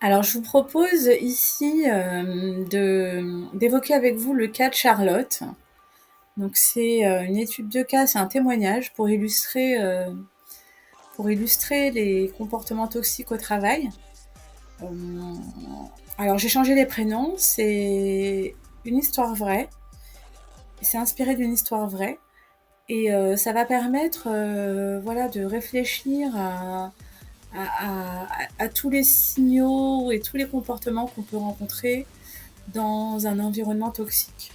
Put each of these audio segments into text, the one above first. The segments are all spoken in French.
Alors, je vous propose ici d'évoquer avec vous le cas de Charlotte. Donc, c'est une étude de cas, c'est un témoignage pour illustrer les comportements toxiques au travail. Euh, alors, j'ai changé les prénoms, c'est une histoire vraie, c'est inspiré d'une histoire vraie, et ça va permettre voilà, de réfléchir à tous les signaux et tous les comportements qu'on peut rencontrer dans un environnement toxique.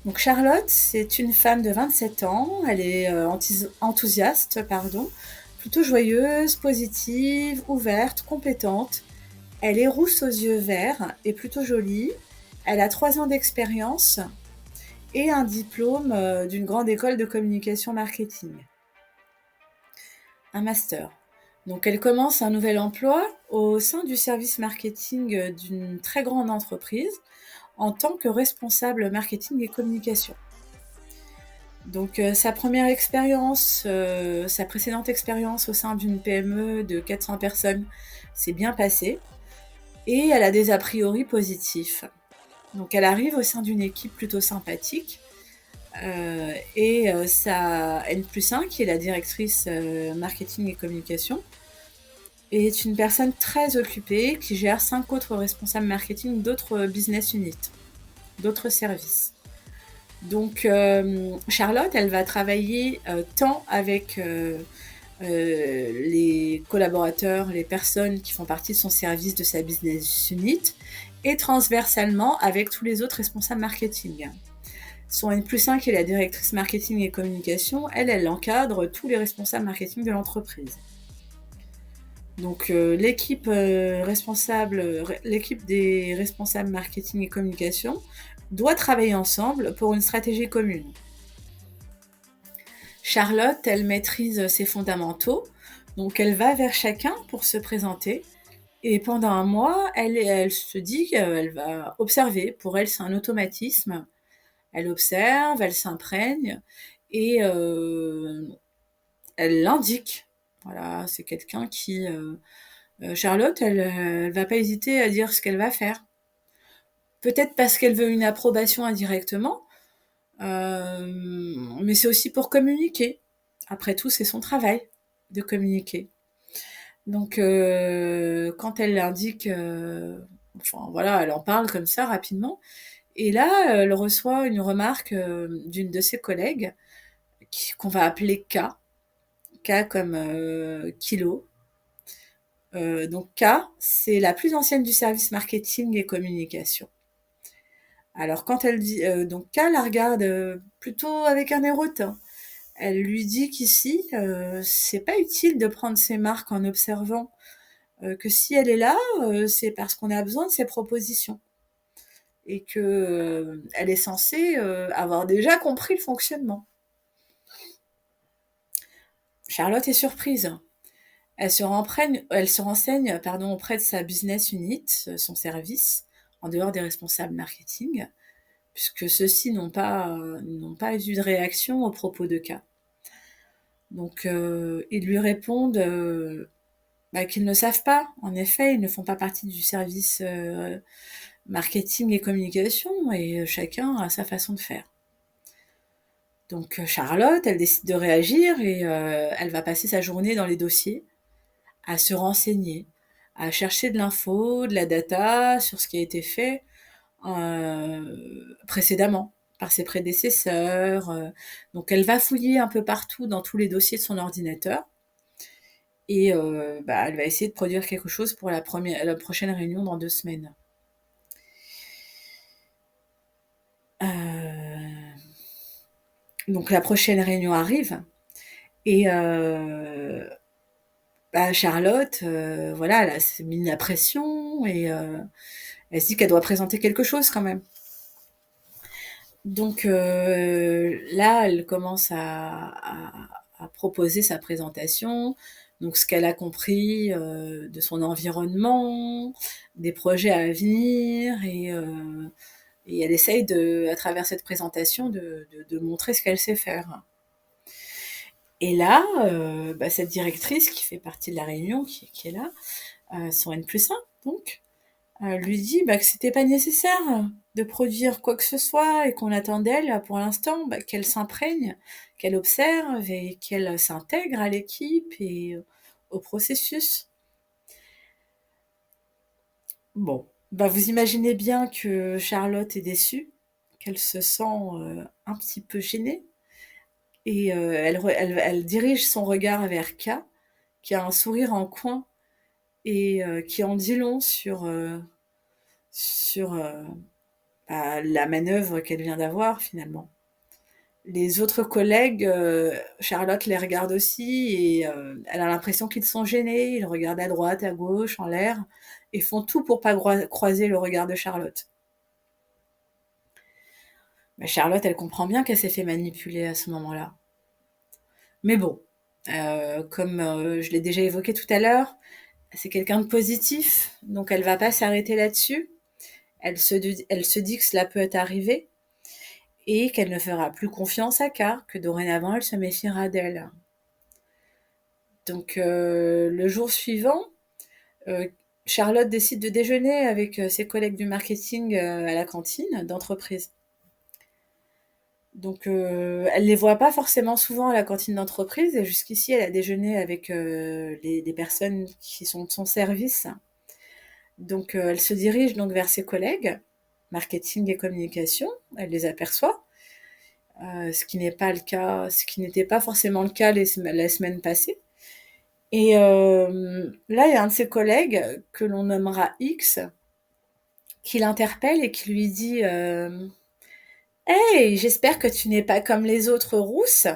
Donc Charlotte, c'est une femme de 27 ans, elle est enthousiaste, plutôt joyeuse, positive, ouverte, compétente. Elle est rousse aux yeux verts et plutôt jolie. Elle a 3 ans d'expérience et un diplôme d'une grande école de communication marketing, un master. Donc elle commence un nouvel emploi au sein du service marketing d'une très grande entreprise en tant que responsable marketing et communication. Donc sa première expérience, sa précédente expérience au sein d'une PME de 400 personnes s'est bien passée et elle a des a priori positifs. Donc elle arrive au sein d'une équipe plutôt sympathique et sa N+1, qui est la directrice marketing et communication, est une personne très occupée qui gère 5 autres responsables marketing d'autres business units, d'autres services. Donc Charlotte, elle va travailler tant avec les collaborateurs, les personnes qui font partie de son service, de sa business unit, et transversalement avec tous les autres responsables marketing. Son N+1, qui est la directrice marketing et communication, elle encadre tous les responsables marketing de l'entreprise. Donc l'équipe des responsables marketing et communication doit travailler ensemble pour une stratégie commune. Charlotte, elle maîtrise ses fondamentaux, donc elle va vers chacun pour se présenter. Et pendant un mois, elle se dit qu'elle va observer. Pour elle, c'est un automatisme. Elle observe, elle s'imprègne et elle l'indique. Voilà, c'est quelqu'un qui... Charlotte, elle va pas hésiter à dire ce qu'elle va faire. Peut-être parce qu'elle veut une approbation indirectement, mais c'est aussi pour communiquer. Après tout, c'est son travail de communiquer. Donc, quand elle l'indique, enfin voilà, elle en parle comme ça rapidement. Et là, elle reçoit une remarque d'une de ses collègues, qu'on va appeler K. K comme kilo. Donc K, c'est la plus ancienne du service marketing et communication. Alors quand elle dit, donc K la regarde plutôt avec un air hautain. Elle lui dit qu'ici, c'est pas utile de prendre ses marques en observant, que si elle est là, c'est parce qu'on a besoin de ses propositions et que elle est censée avoir déjà compris le fonctionnement. Charlotte est surprise. Elle se renseigne auprès de sa business unit, son service, en dehors des responsables marketing, puisque ceux-ci n'ont pas eu de réaction aux propos de K. Donc ils lui répondent qu'ils ne savent pas. En effet, ils ne font pas partie du service marketing et communication, et chacun a sa façon de faire. Donc Charlotte, elle décide de réagir et elle va passer sa journée dans les dossiers à se renseigner, à chercher de l'info, de la data sur ce qui a été fait précédemment par ses prédécesseurs. Donc elle va fouiller un peu partout dans tous les dossiers de son ordinateur et elle va essayer de produire quelque chose pour la prochaine réunion dans 2 semaines. Donc la prochaine réunion arrive et Charlotte, voilà, elle s'est mis la pression et elle se dit qu'elle doit présenter quelque chose quand même. Donc là, elle commence à proposer sa présentation, donc ce qu'elle a compris de son environnement, des projets à venir, et elle essaye à travers cette présentation de montrer ce qu'elle sait faire. Et là, cette directrice qui fait partie de la réunion, qui est là, son N+1 donc, lui dit que c'était pas nécessaire de produire quoi que ce soit et qu'on attend d'elle, pour l'instant, qu'elle s'imprègne, qu'elle observe et qu'elle s'intègre à l'équipe et au processus. Bon, vous imaginez bien que Charlotte est déçue, qu'elle se sent un petit peu gênée et elle dirige son regard vers K, qui a un sourire en coin et qui en dit long sur la manœuvre qu'elle vient d'avoir finalement. Les autres collègues, Charlotte les regarde aussi et elle a l'impression qu'ils sont gênés. Ils regardent à droite, à gauche, en l'air et font tout pour pas croiser le regard de Charlotte. Charlotte, elle comprend bien qu'elle s'est fait manipuler à ce moment-là. Mais bon, comme je l'ai déjà évoqué tout à l'heure, c'est quelqu'un de positif, donc elle va pas s'arrêter là-dessus. Elle se dit que cela peut arriver et qu'elle ne fera plus confiance à K, que dorénavant elle se méfiera d'elle. Donc le jour suivant, Charlotte décide de déjeuner avec ses collègues du marketing à la cantine d'entreprise. Donc elle les voit pas forcément souvent à la cantine d'entreprise et jusqu'ici elle a déjeuné avec les personnes qui sont de son service. Donc elle se dirige donc vers ses collègues marketing et communication, elle les aperçoit. Ce qui n'est pas le cas, ce qui n'était pas forcément le cas la semaine passée. Et là, il y a un de ses collègues que l'on nommera X qui l'interpelle et qui lui dit Hey, j'espère que tu n'es pas comme les autres rousses,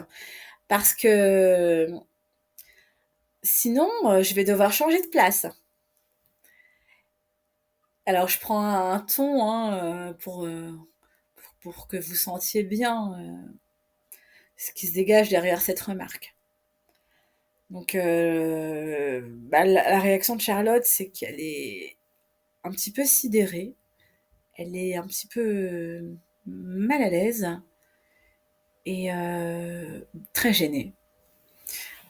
parce que sinon, je vais devoir changer de place. Alors, je prends un ton pour que vous sentiez bien ce qui se dégage derrière cette remarque. Donc, la réaction de Charlotte, c'est qu'elle est un petit peu sidérée. Elle est un petit peu mal à l'aise et très gênée.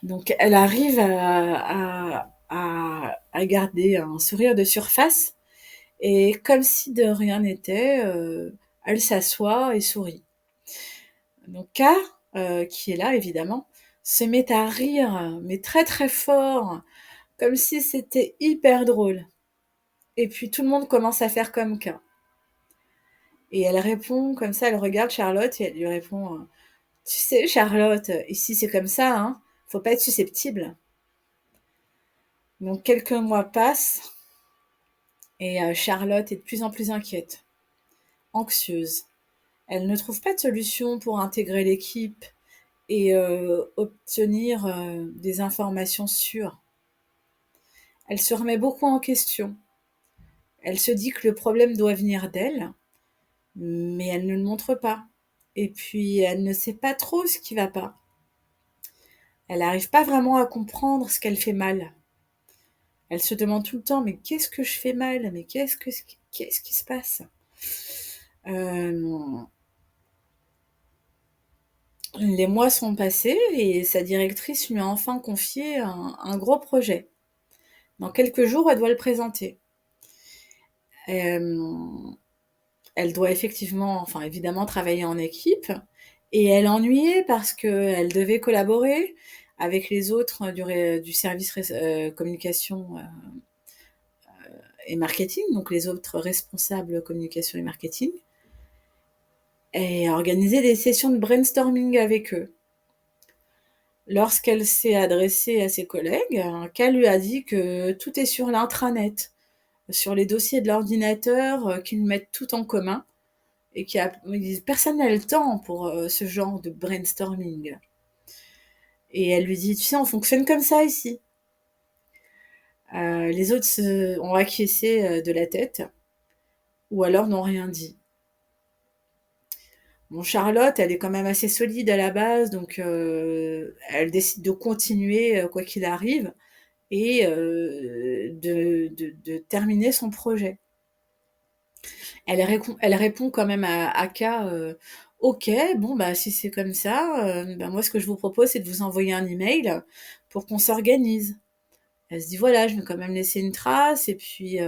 Donc, elle arrive à garder un sourire de surface et comme si de rien n'était, elle s'assoit et sourit. Donc, K, qui est là évidemment, se met à rire, mais très très fort, comme si c'était hyper drôle. Et puis tout le monde commence à faire comme K. Et elle répond comme ça, elle regarde Charlotte et elle lui répond Tu sais, Charlotte, ici c'est comme ça, hein, faut pas être susceptible. Donc quelques mois passent et Charlotte est de plus en plus inquiète, anxieuse. Elle ne trouve pas de solution pour intégrer l'équipe et obtenir des informations sûres. Elle se remet beaucoup en question. Elle se dit que le problème doit venir d'elle, mais elle ne le montre pas. Et puis, elle ne sait pas trop ce qui va pas. Elle n'arrive pas vraiment à comprendre ce qu'elle fait mal. Elle se demande tout le temps, mais qu'est-ce que je fais mal? Mais qu'est-ce qui se passe? Euh, les mois sont passés et sa directrice lui a enfin confié un gros projet. Dans quelques jours, elle doit le présenter. Euh, Elle doit évidemment travailler en équipe. Et elle ennuyait parce qu'elle devait collaborer avec les autres du service communication et marketing, donc les autres responsables communication et marketing, et organiser des sessions de brainstorming avec eux. Lorsqu'elle s'est adressée à ses collègues, Cal lui a dit que tout est sur l'intranet, sur les dossiers de l'ordinateur, qu'ils mettent tout en commun et personne n'a le temps pour ce genre de brainstorming. Et elle lui dit, tu sais, on fonctionne comme ça ici. Les autres ont acquiescé de la tête, ou alors n'ont rien dit. Bon, Charlotte, elle est quand même assez solide à la base, donc elle décide de continuer quoi qu'il arrive et de terminer son projet. Elle répond quand même à K, ok, bon bah si c'est comme ça, moi ce que je vous propose c'est de vous envoyer un email pour qu'on s'organise. Elle se dit: «Voilà, je vais quand même laisser une trace et puis,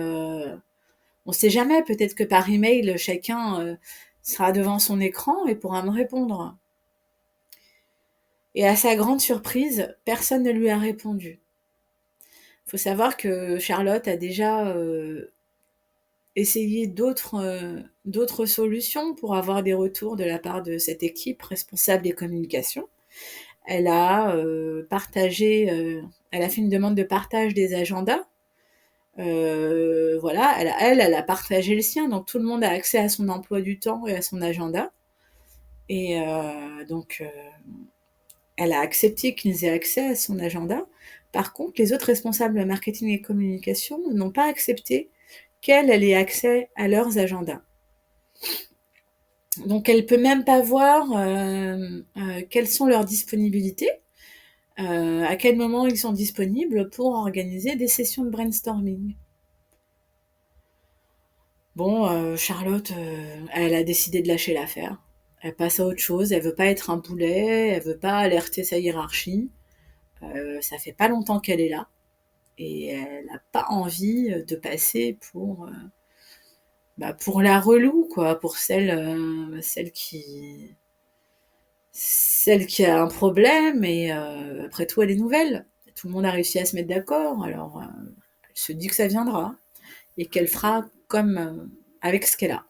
on sait jamais, peut-être que par email, chacun, sera devant son écran et pourra me répondre». Et à sa grande surprise, personne ne lui a répondu. Faut savoir que Charlotte a déjà, essayé d'autres solutions pour avoir des retours de la part de cette équipe responsable des communications. Elle a, partagé, elle a fait une demande de partage des agendas. Voilà, elle a partagé le sien, donc tout le monde a accès à son emploi du temps et à son agenda. Et donc, elle a accepté qu'ils aient accès à son agenda. Par contre, les autres responsables marketing et communication n'ont pas accepté qu'elle ait accès à leurs agendas. Donc, elle peut même pas voir quelles sont leurs disponibilités, à quel moment ils sont disponibles pour organiser des sessions de brainstorming. Bon, Charlotte, elle a décidé de lâcher l'affaire. Elle passe à autre chose, elle veut pas être un boulet, elle veut pas alerter sa hiérarchie. Ça fait pas longtemps qu'elle est là et elle a pas envie de passer pour la relou quoi, pour celle qui a un problème et après tout elle est nouvelle. Tout le monde a réussi à se mettre d'accord, alors elle se dit que ça viendra et qu'elle fera comme avec ce qu'elle a.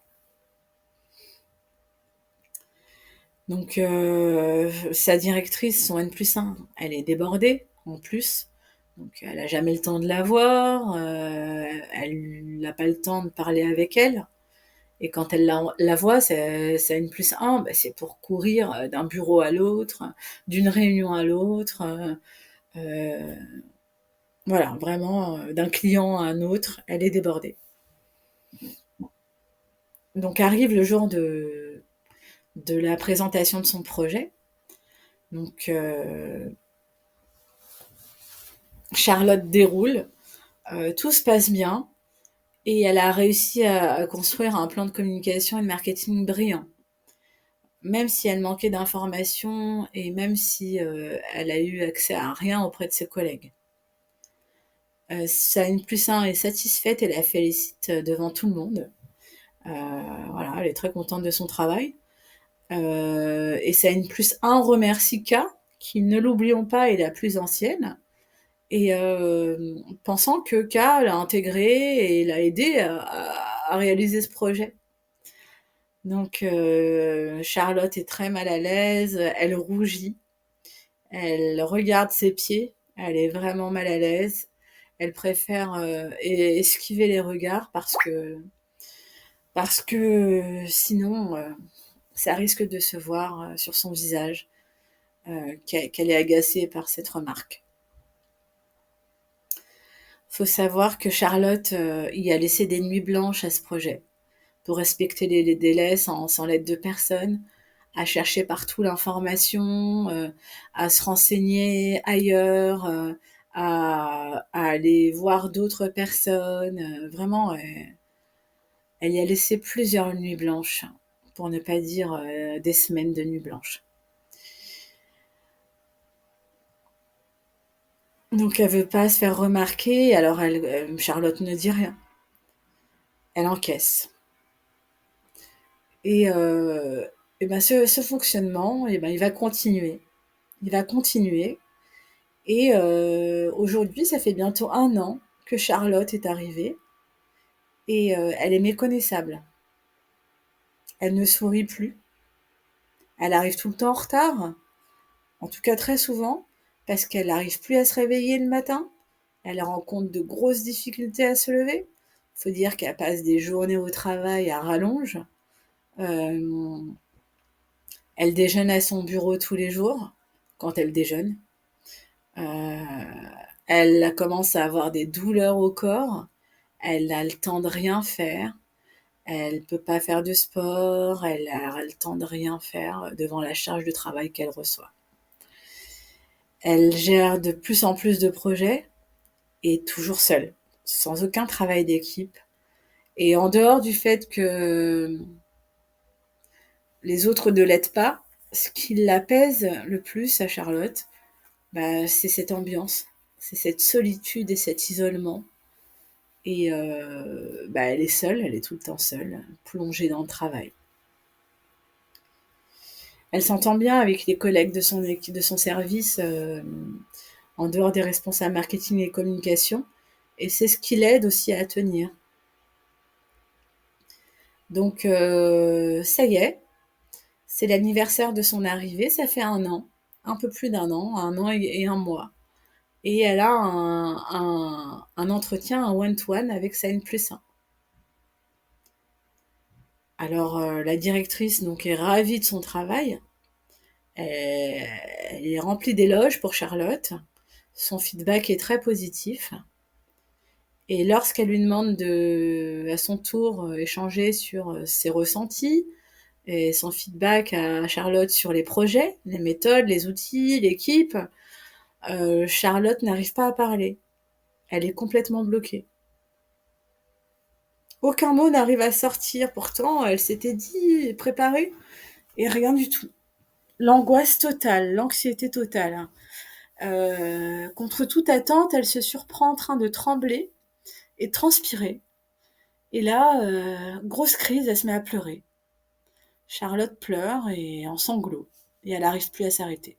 Donc sa directrice, son N+1, elle est débordée en plus. Donc elle a jamais le temps de la voir, elle n'a pas le temps de parler avec elle. Et quand elle la voit, c'est N+1, bah, c'est pour courir d'un bureau à l'autre, d'une réunion à l'autre, euh, voilà, vraiment d'un client à un autre, elle est débordée. Donc arrive le jour de la présentation de son projet. Donc Charlotte déroule, tout se passe bien et elle a réussi à construire un plan de communication et de marketing brillant. Même si elle manquait d'informations et même si elle a eu accès à rien auprès de ses collègues. Sa N+1 est satisfaite et la félicite devant tout le monde. Voilà, elle est très contente de son travail. Et sa N+1 remercie K, qui, ne l'oublions pas, est la plus ancienne, et pensant que K l'a intégré et l'a aidé à réaliser ce projet. Donc Charlotte est très mal à l'aise, elle rougit, elle regarde ses pieds, elle est vraiment mal à l'aise. Elle préfère esquiver les regards parce que sinon ça risque de se voir sur son visage qu'elle est agacée par cette remarque. Faut savoir que Charlotte y a laissé des nuits blanches à ce projet pour respecter les délais sans l'aide de personne, à chercher partout l'information, à se renseigner ailleurs, à aller voir d'autres personnes. Vraiment, elle y a laissé plusieurs nuits blanches, pour ne pas dire des semaines de nuits blanches. Donc elle veut pas se faire remarquer, alors Charlotte ne dit rien. Elle encaisse. Et, ben ce fonctionnement, et ben il va continuer. Il va continuer. Et aujourd'hui, ça fait bientôt 1 an que Charlotte est arrivée et elle est méconnaissable. Elle ne sourit plus. Elle arrive tout le temps en retard, en tout cas très souvent, parce qu'elle n'arrive plus à se réveiller le matin. Elle rencontre de grosses difficultés à se lever. Il faut dire qu'elle passe des journées au travail à rallonge. Euh, Elle déjeune à son bureau tous les jours, quand elle déjeune. Euh, Elle commence à avoir des douleurs au corps. Elle a le temps de rien faire. Elle peut pas faire de sport. Elle a le temps de rien faire devant la charge de travail qu'elle reçoit. Elle gère de plus en plus de projets et toujours seule, sans aucun travail d'équipe. Et en dehors du fait que les autres ne l'aident pas, ce qui l'apaise le plus à Charlotte, bah, c'est cette ambiance. C'est cette solitude et cet isolement et elle est seule, elle est tout le temps seule, plongée dans le travail. Elle s'entend bien avec les collègues de son service, en dehors des responsables marketing et communication et c'est ce qui l'aide aussi à tenir. Donc ça y est, c'est l'anniversaire de son arrivée, ça fait 1 an, un peu plus d'1 an, 1 an et 1 mois et elle a un entretien, un one to one avec sa N+1. Alors la directrice donc est ravie de son travail, elle est remplie d'éloges pour Charlotte, son feedback est très positif et lorsqu'elle lui demande de à son tour, échanger sur, ses ressentis et son feedback à Charlotte sur les projets, les méthodes, les outils, l'équipe, Charlotte n'arrive pas à parler. Elle est complètement bloquée. Aucun mot n'arrive à sortir, pourtant elle s'était dit, préparée, et rien du tout. L'angoisse totale, l'anxiété totale, hein. Contre toute attente, elle se surprend en train de trembler et de transpirer. Et là, grosse crise, elle se met à pleurer. Charlotte pleure et en sanglots, et elle n'arrive plus à s'arrêter.